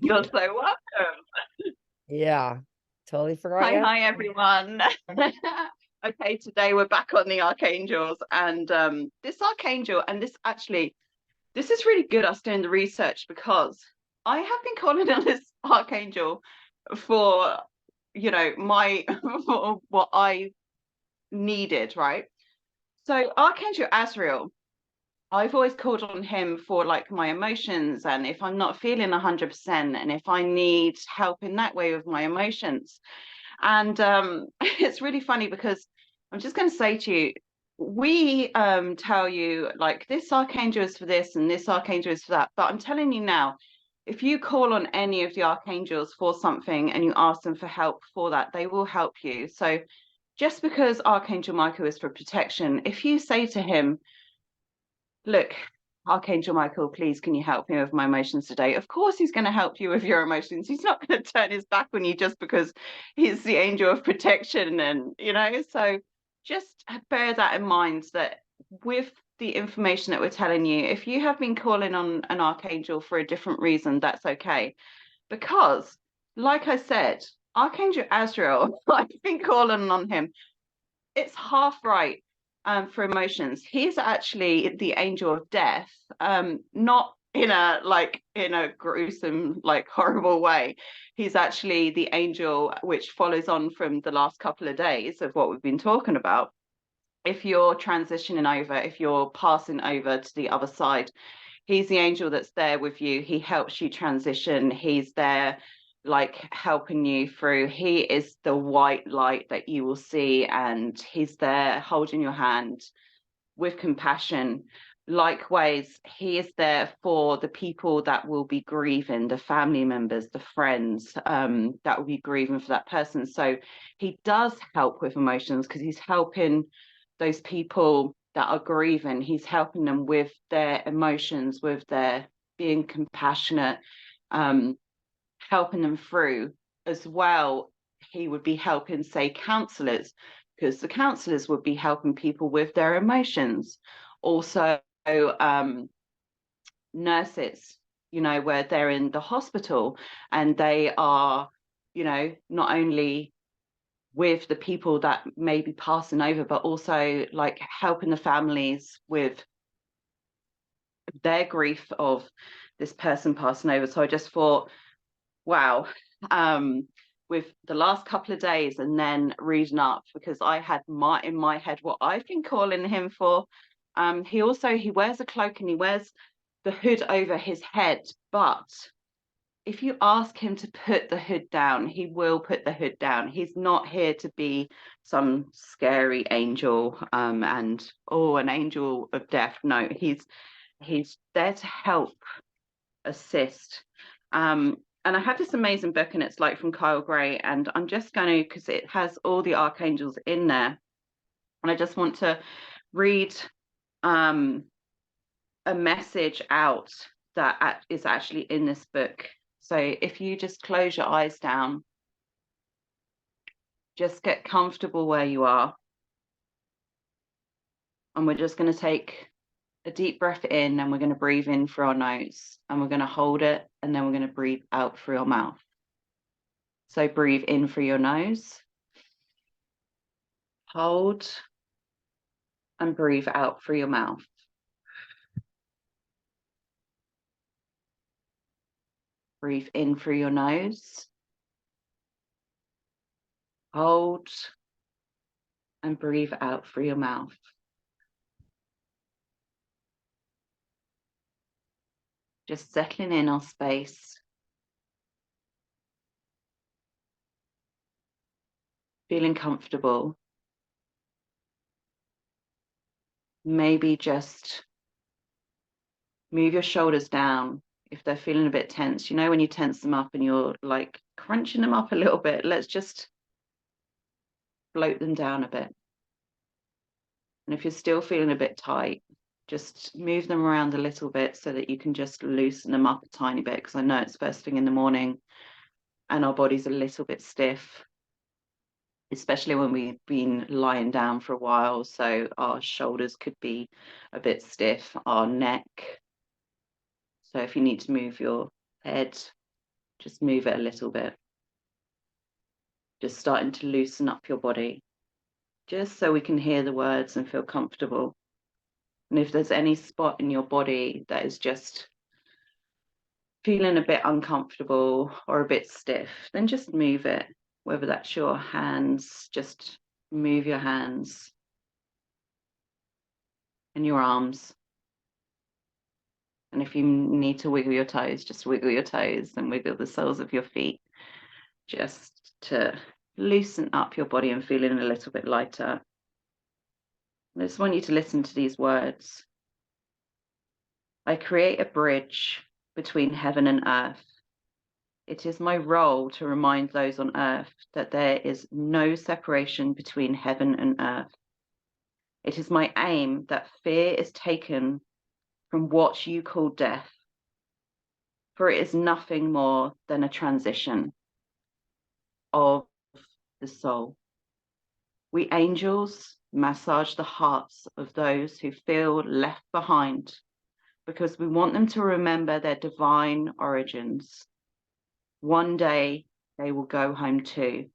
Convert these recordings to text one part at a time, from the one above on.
You're so welcome. Yeah, totally forgot Hi, you. hi everyone. Okay, today we're back on the Archangels, and this Archangel, and this is really good us doing the research because I have been calling on this Archangel for, my for what I needed, right? So Archangel Azrael, I've always called on him for like my emotions, and if I'm not feeling 100%, and if I need help in that way with my emotions. And it's really funny because I'm just going to say to you, we tell you like this archangel is for this and this archangel is for that. But I'm telling you now, if you call on any of the archangels for something and you ask them for help for that, they will help you. So just because Archangel Michael is for protection, if you say to him, look, Archangel Michael, please, can you help me with my emotions today? Of course, he's going to help you with your emotions. He's not going to turn his back on you just because he's the angel of protection. And, so just bear that in mind that with the information that we're telling you, if you have been calling on an archangel for a different reason, that's okay. Because, like I said, Archangel Azrael, I've been calling on him, it's half right for emotions. He's actually the angel of death, not in a gruesome, like horrible way. He's actually the angel which follows on from the last couple of days of what we've been talking about. If you're transitioning over, if you're passing over to the other side, he's the angel that's there with you. He helps you transition. He's there like helping you through. He is the white light that you will see, and he's there holding your hand with compassion. Likewise, he is there for the people that will be grieving, the family members, the friends that will be grieving for that person. So he does help with emotions because he's helping those people that are grieving. He's helping them with their emotions, with their being compassionate, helping them through as well. He would be helping, say, counselors, because the counselors would be helping people with their emotions. Also, nurses, where they're in the hospital and they are, not only with the people that may be passing over, but also like helping the families with their grief of this person passing over. So I just thought, wow, with the last couple of days and then reading up, because I had in my head what I've been calling him for. He wears a cloak and he wears the hood over his head, but if you ask him to put the hood down, he will put the hood down. He's not here to be some scary angel and an angel of death. No, he's there to help, assist. And I have this amazing book, and it's like from Kyle Gray, and I'm just going to, because it has all the archangels in there, and I just want to read a message out that is actually in this book. So if you just close your eyes down, just get comfortable where you are, and we're just going to take a deep breath in, and we're going to breathe in through our nose, and we're going to hold it, and then we're going to breathe out through our mouth. So breathe in through your nose, hold, and breathe out through your mouth. Breathe in through your nose, hold, and breathe out through your mouth. Just settling in our space. Feeling comfortable. Maybe just move your shoulders down if they're feeling a bit tense. When you tense them up and you're like crunching them up a little bit, let's just float them down a bit. And if you're still feeling a bit tight, just move them around a little bit so that you can just loosen them up a tiny bit, because I know it's first thing in the morning and our body's a little bit stiff, especially when we've been lying down for a while. So our shoulders could be a bit stiff, our neck. So if you need to move your head, Just move it a little bit. Just starting to loosen up your body, just so we can hear the words and feel comfortable. And if there's any spot in your body that is just feeling a bit uncomfortable or a bit stiff, then just move it. Whether that's your hands, just move your hands and your arms. And if you need to wiggle your toes, just wiggle your toes and wiggle the soles of your feet, just to loosen up your body and feeling a little bit lighter. I just want you to listen to these words. I create a bridge between heaven and earth. It is my role to remind those on earth that there is no separation between heaven and earth. It is my aim that fear is taken from what you call death, for it is nothing more than a transition of the soul. We angels massage the hearts of those who feel left behind because we want them to remember their divine origins. One day they will go home too,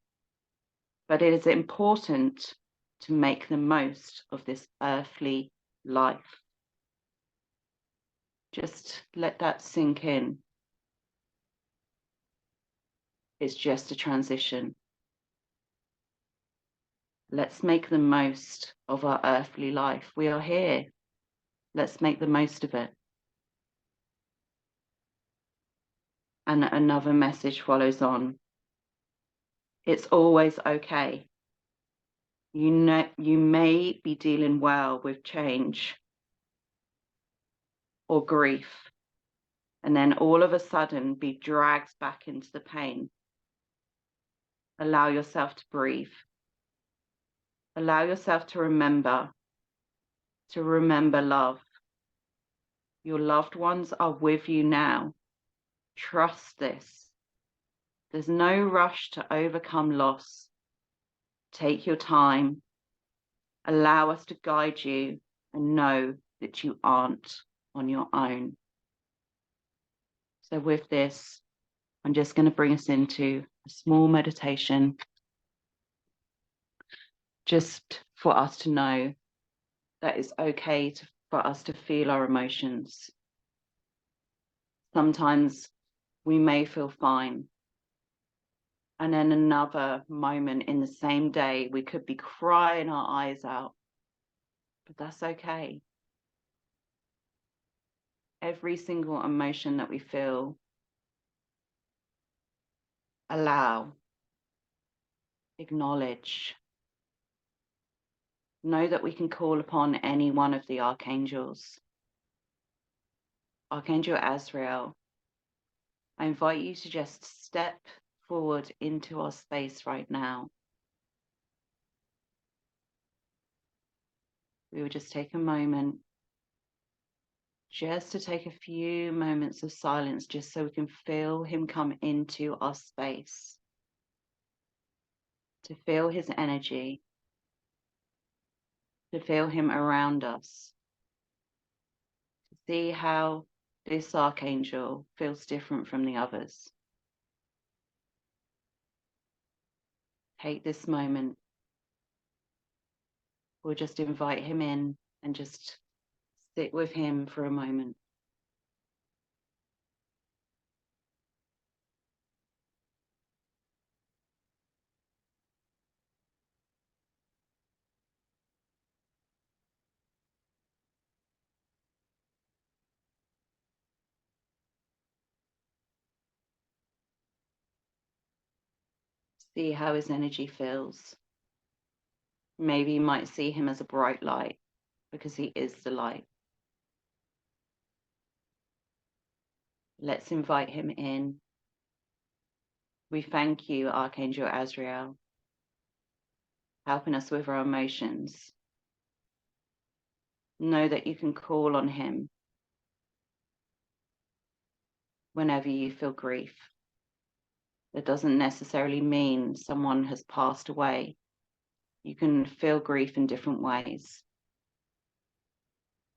but it is important to make the most of this earthly life. Just let that sink in. It's just a transition. Let's make the most of our earthly life. We are here. Let's make the most of it. And another message follows on. It's always okay. You know, you may be dealing well with change or grief, and then all of a sudden be dragged back into the pain. Allow yourself to breathe. Allow yourself to remember love. Your loved ones are with you now. Trust this. There's no rush to overcome loss. Take your time. Allow us to guide you and know that you aren't on your own. So with this, I'm just going to bring us into a small meditation, just for us to know that it's okay for us to feel our emotions. Sometimes we may feel fine, and then another moment in the same day, we could be crying our eyes out, but that's okay. Every single emotion that we feel, allow, acknowledge. Know that we can call upon any one of the archangels. Archangel Azrael, I invite you to just step forward into our space right now. We will just take a moment, just to take a few moments of silence, just so we can feel him come into our space, to feel his energy, to feel him around us, to see how this archangel feels different from the others. Take this moment. We'll just invite him in and just sit with him for a moment. See how his energy feels. Maybe you might see him as a bright light because he is the light. Let's invite him in. We thank you, Archangel Azrael, helping us with our emotions. Know that you can call on him whenever you feel grief. That doesn't necessarily mean someone has passed away. You can feel grief in different ways.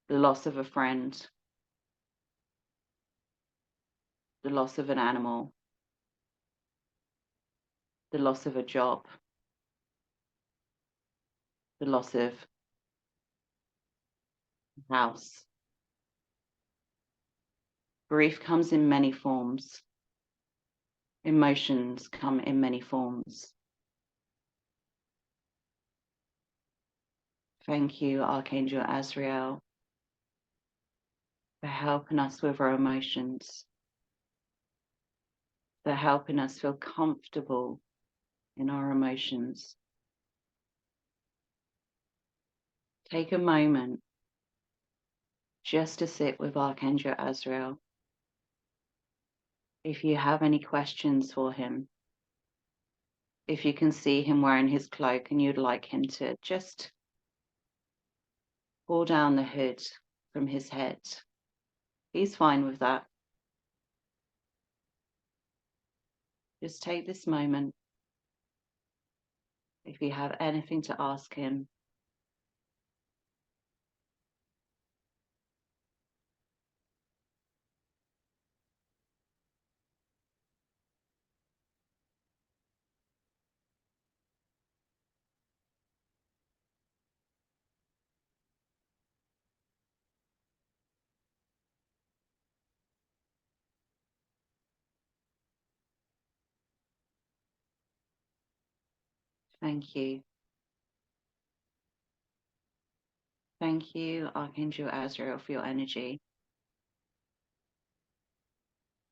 The loss of a friend, the loss of an animal, the loss of a job, the loss of a house. Grief comes in many forms. Emotions come in many forms. Thank you, Archangel Azrael, for helping us with our emotions, for helping us feel comfortable in our emotions. Take a moment just to sit with Archangel Azrael. If you have any questions for him, if you can see him wearing his cloak and you'd like him to just pull down the hood from his head, he's fine with that. Just take this moment. If you have anything to ask him, thank you. Thank you, Archangel Azrael, for your energy.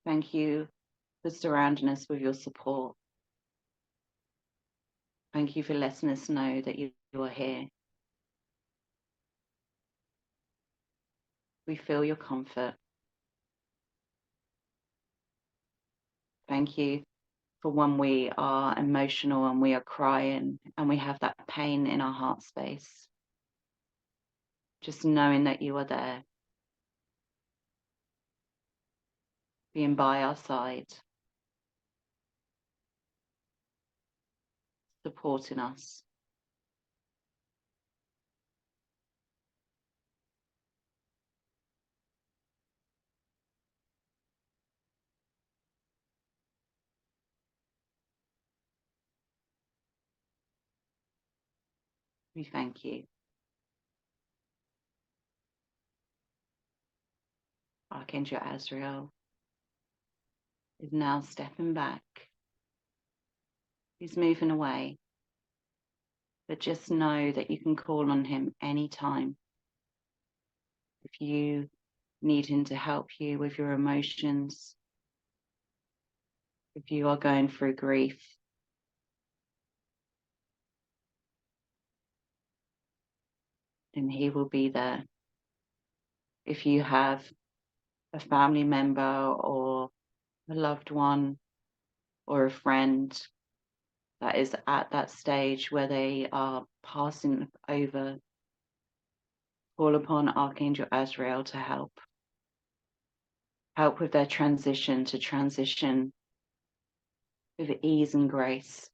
Thank you for surrounding us with your support. Thank you for letting us know that you are here. We feel your comfort. Thank you for when we are emotional and we are crying and we have that pain in our heart space. Just knowing that you are there, being by our side, supporting us. We thank you. Archangel Azrael is now stepping back. He's moving away. But just know that you can call on him anytime. If you need him to help you with your emotions, if you are going through grief, then he will be there. If you have a family member or a loved one or a friend that is at that stage where they are passing over, call upon Archangel Azrael to help with their transition with ease and grace,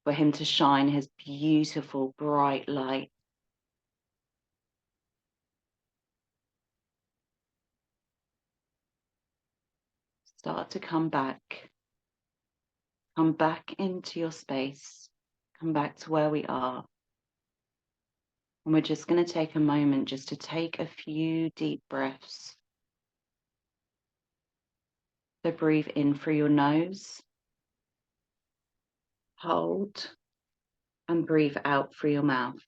for him to shine his beautiful bright light. Start to come back into your space, come back to where we are. And we're just going to take a moment just to take a few deep breaths. So breathe in through your nose, hold, and breathe out through your mouth.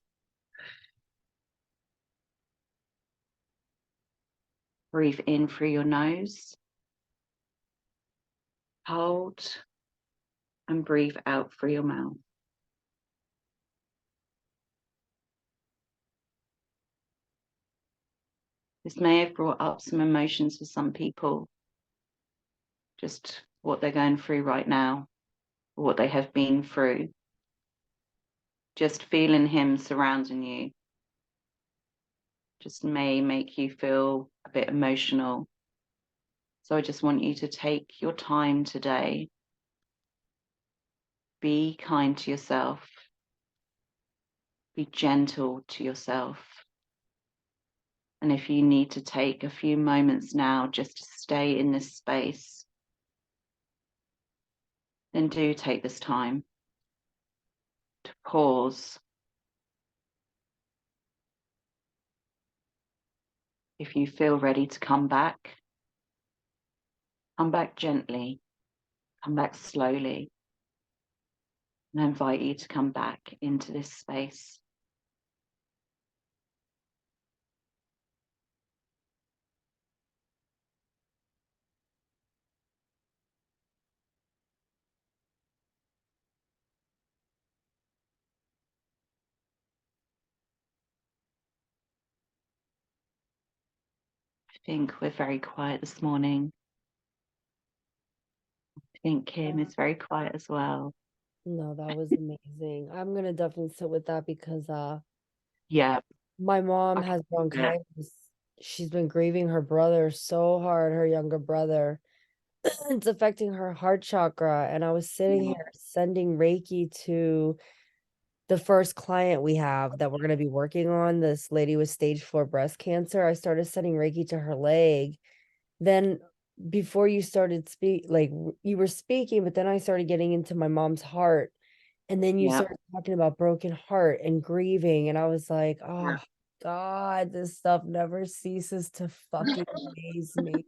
Breathe in through your nose, hold, and breathe out through your mouth. This may have brought up some emotions for some people, just what they're going through right now, or what they have been through. Just feeling him surrounding you just may make you feel a bit emotional. So I just want you to take your time today. Be kind to yourself. Be gentle to yourself. And if you need to take a few moments now just to stay in this space, then do take this time to pause. If you feel ready to come back gently, come back slowly. And I invite you to come back into this space. I think we're very quiet this morning. I think Kim is very quiet as well. No, that was amazing. I'm gonna definitely sit with that because Yeah. my mom has bronchitis. She's been grieving her brother so hard, her younger brother. It's affecting her heart chakra. And I was sitting here sending Reiki to the first client we have that we're going to be working on, this lady with stage 4 breast cancer. I started sending Reiki to her leg. Then before you started you were speaking, but then I started getting into my mom's heart. And then you started talking about broken heart and grieving. And I was like, oh God, this stuff never ceases to fucking amaze me.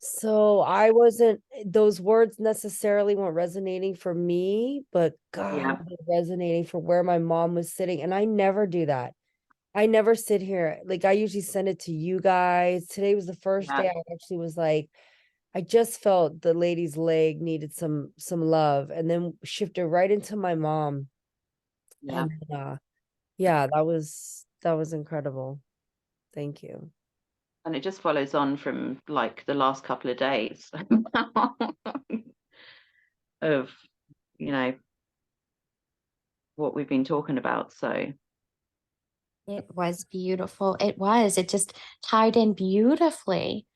So I wasn't, those words necessarily weren't resonating for me, but God, they're resonating for where my mom was sitting. And I never do that. I never sit here. Like, I usually send it to you guys. Today was the first day I actually was like, I just felt the lady's leg needed some love, and then shifted right into my mom. And yeah, that was incredible. Thank you. And it just follows on from like the last couple of days of, you know, what we've been talking about. So it was beautiful. It was. It just tied in beautifully.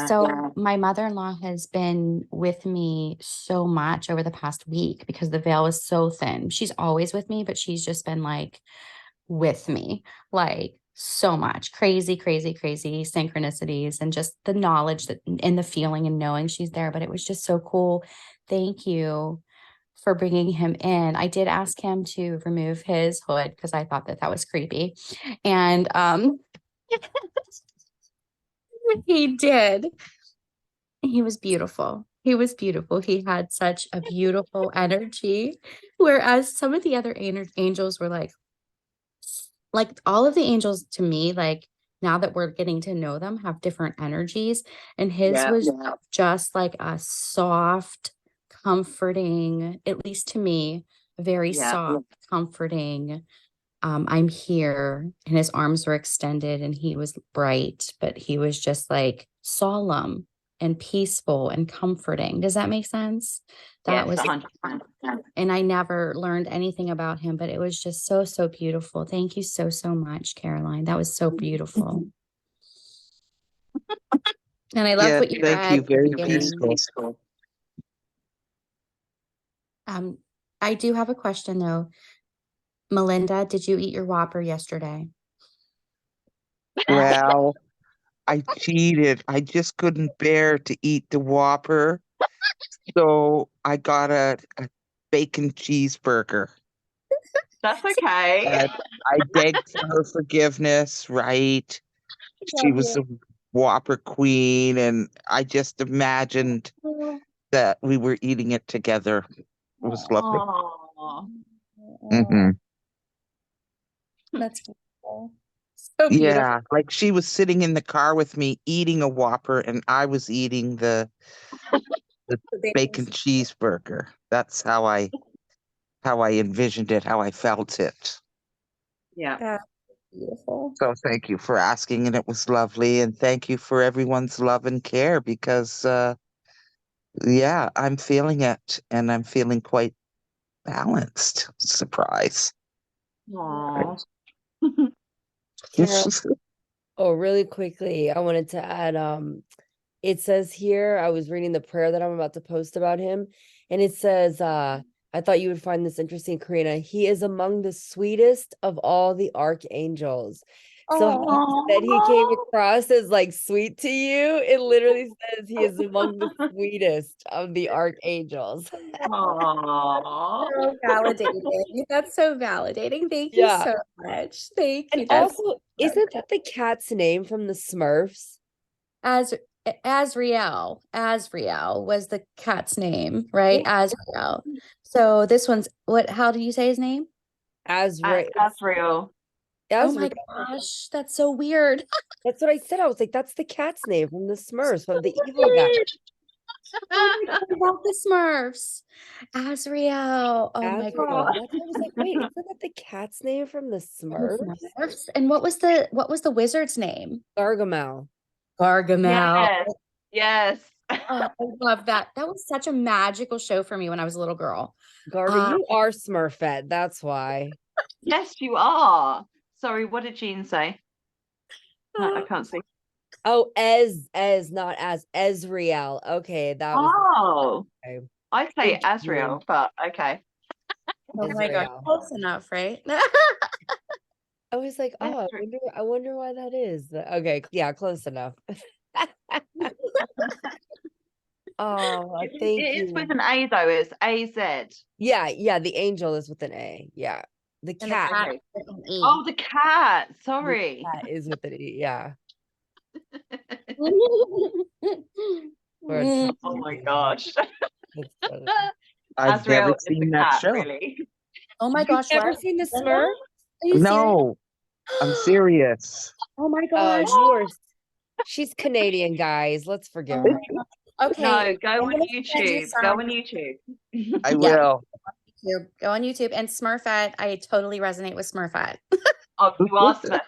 So my mother-in-law has been with me so much over the past week because the veil is so thin. She's always with me, but she's just been like with me, like so much crazy, crazy, crazy synchronicities and just the knowledge that and the feeling and knowing she's there. But it was just so cool. Thank you for bringing him in. I did ask him to remove his hood because I thought that was creepy. And he did. He was beautiful. He was beautiful. He had such a beautiful energy. Whereas some of the other angels were like all of the angels to me, like now that we're getting to know them, have different energies. And his was just like a soft, comforting, at least to me, very soft, comforting. I'm here, and his arms were extended and he was bright, but he was just like solemn and peaceful and comforting. Does that make sense? That was 100%. And I never learned anything about him, but it was just so, so beautiful. Thank you so, so much, Caroline. That was so beautiful. And I love what you read. Thank you. Very peaceful. I do have a question though. Melinda, did you eat your Whopper yesterday? Well, I cheated. I just couldn't bear to eat the Whopper. So I got a bacon cheeseburger. That's okay. And I begged for her forgiveness, right? She was the Whopper queen, and I just imagined that we were eating it together. It was lovely. Mm-hmm. That's beautiful. So beautiful. Yeah, like she was sitting in the car with me eating a Whopper, and I was eating the bacon cheeseburger. That's how I envisioned it, how I felt it. Yeah. That's beautiful. So thank you for asking, and it was lovely, and thank you for everyone's love and care because yeah, I'm feeling it, and I'm feeling quite balanced. Surprise. Aww. Carol, oh, really quickly, I wanted to add, it says here, I was reading the prayer that I'm about to post about him, and it says, I thought you would find this interesting, Karina. He is among the sweetest of all the archangels. So how he said he came across as like sweet to you, it literally says he is among the sweetest of the archangels. Aw. So validating. That's so validating. Thank you Yeah. so much. Thank And you. That's also, isn't that the cat's name from the Smurfs? as Azrael. Azrael was the cat's name, right? Yeah. Azrael. So this one's what? How do you say his name? Azrael. Azrael. Oh my Azrael. gosh, that's so weird. That's what I said. I was like, that's the cat's name from the Smurfs, from the evil guy. Oh my God, I love the Smurfs. Azrael. Oh my Azrael. God. That's why I was like, wait, isn't that the cat's name from the The Smurfs? Smurfs. And what was the wizard's name? Gargamel. Gargamel. Yes. Yes. Oh, I love that. That was such a magical show for me when I was a little girl. You are Smurfette. That's why. Yes, you are. Sorry, what did Jean say? No, I can't see. Oh, not as Ezreal. Okay, that was Oh, okay. I'd say Thank you, Azrael, Jean. but okay. Oh my gosh, Ezreal. close enough, right? I was like, oh, I wonder why that is. Okay, yeah, close enough. Oh, thank It is you. with an A though. It's AZ. Yeah, the angel is with an A. Yeah. The And the cat, cat Okay. with an E. Oh, the cat. the Sorry. cat is with an E. Yeah. We're Mm. Oh my gosh. That's funny. I've Azrael never is the seen that cat, show. really. Oh my You've gosh, never what? seen the Linda? Smurf? Are you serious? No, I'm serious. Oh my Oh, gosh. she's Canadian, guys. Let's forgive Oh her. my gosh. Okay. No, go I'm on gonna send you YouTube. Go some. on YouTube. I Yeah. will. Go on YouTube. And Smurfette, I totally resonate with Smurfette. Oh, you are Smurfette.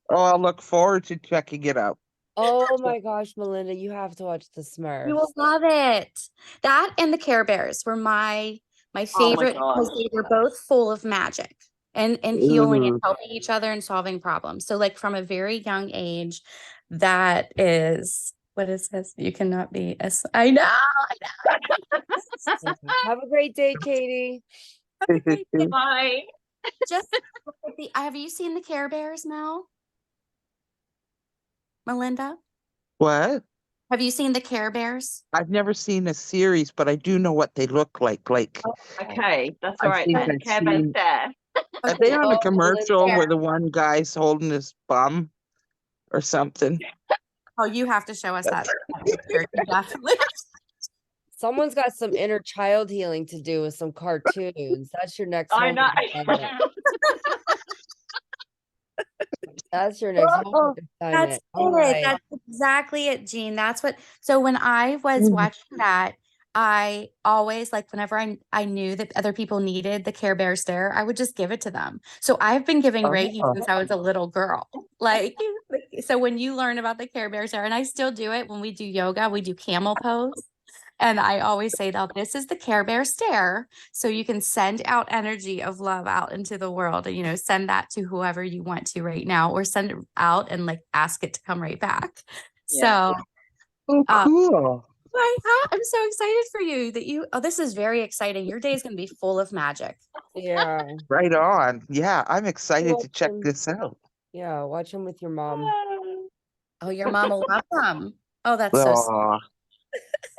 Oh, I'll look forward to checking it out. Oh my gosh, Melinda, you have to watch the You will Smurfs. love it. That and the Care Bears were my Oh my favorite because gosh. they were both full of magic and healing and helping each other and solving problems. So like from a very young age, that is what is this? You cannot be as I know. Have a great day, Katie. Have a great day. Bye. Just look at have you seen the Care Bears, Mel? Melinda? What? Have you seen the Care Bears? I've never seen a series, but I do know what they look like. Like, Okay, that's all I right think then. I've Care Bears seen. there. Are they on a Oh, commercial Melinda. where the one guy's holding his bum or something? Oh, you have to show us that picture. You definitely. Someone's got some inner child healing to do with some cartoons. That's your next I homework know. assignment. That's your next homework That's assignment. All it. right. That's exactly it, Jean. That's what. So when I was watching that, I always like whenever I knew that other people needed the Care Bear stare, I would just give it to them. So I've been giving Reiki since I was a little girl. Like, so when you learn about the Care Bear stare, and I still do it when we do yoga, we do camel pose. And I always say that this is the Care Bear stare. So you can send out energy of love out into the world and, you know, send that to whoever you want to right now, or send it out and like ask it to come right back. Yeah. So Oh, cool. I'm so excited for you that this is very exciting. Your day is going to be full of magic. Yeah. Right on. Yeah, I'm excited to Watch check them. this out. Yeah, watch them with your mom. Oh, your mom will love them. Oh, that's so sweet. Oh,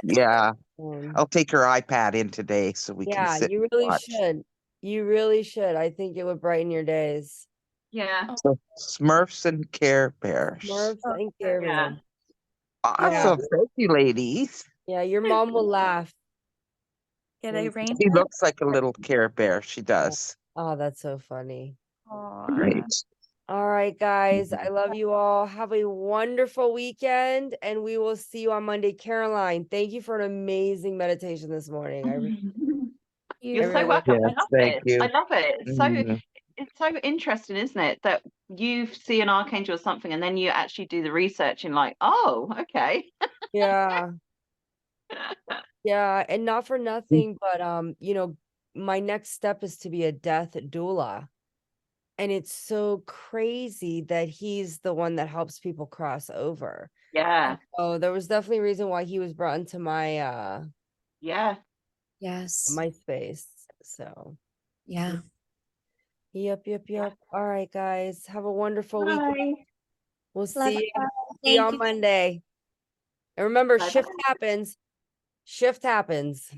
yeah. Um, I'll take her iPad in today so we can yeah, sit you and really watch. should. You really should. I think it would brighten your days. Yeah. So Smurfs and Care Bears. Smurfs Oh, and Care Yeah. Bears. Awesome. Thank you, ladies. Yeah, your mom will laugh. Get a rain. She looks like a little Care Bear. She does. Oh, that's so funny. Great. All right, guys. I love you all. Have a wonderful weekend, and we will see you on Monday. Caroline, thank you for an amazing meditation this morning. You're so really welcome. Yes, I love thank it. you. I love it. Mm. It's so interesting, isn't it? That you see an archangel or something and then you actually do the research and like, oh, okay. Yeah. Yeah, and not for nothing, but you know, my next step is to be a death doula. And it's so crazy that he's the one that helps people cross over. Yeah. Oh, there was definitely a reason why he was brought into my Yeah. Yes. my space. So Yeah. Yep. All right, guys. Have a wonderful week. Bye. We'll Love see you. you Thank on you. Monday. And remember, Bye-bye. shift happens. Shift happens.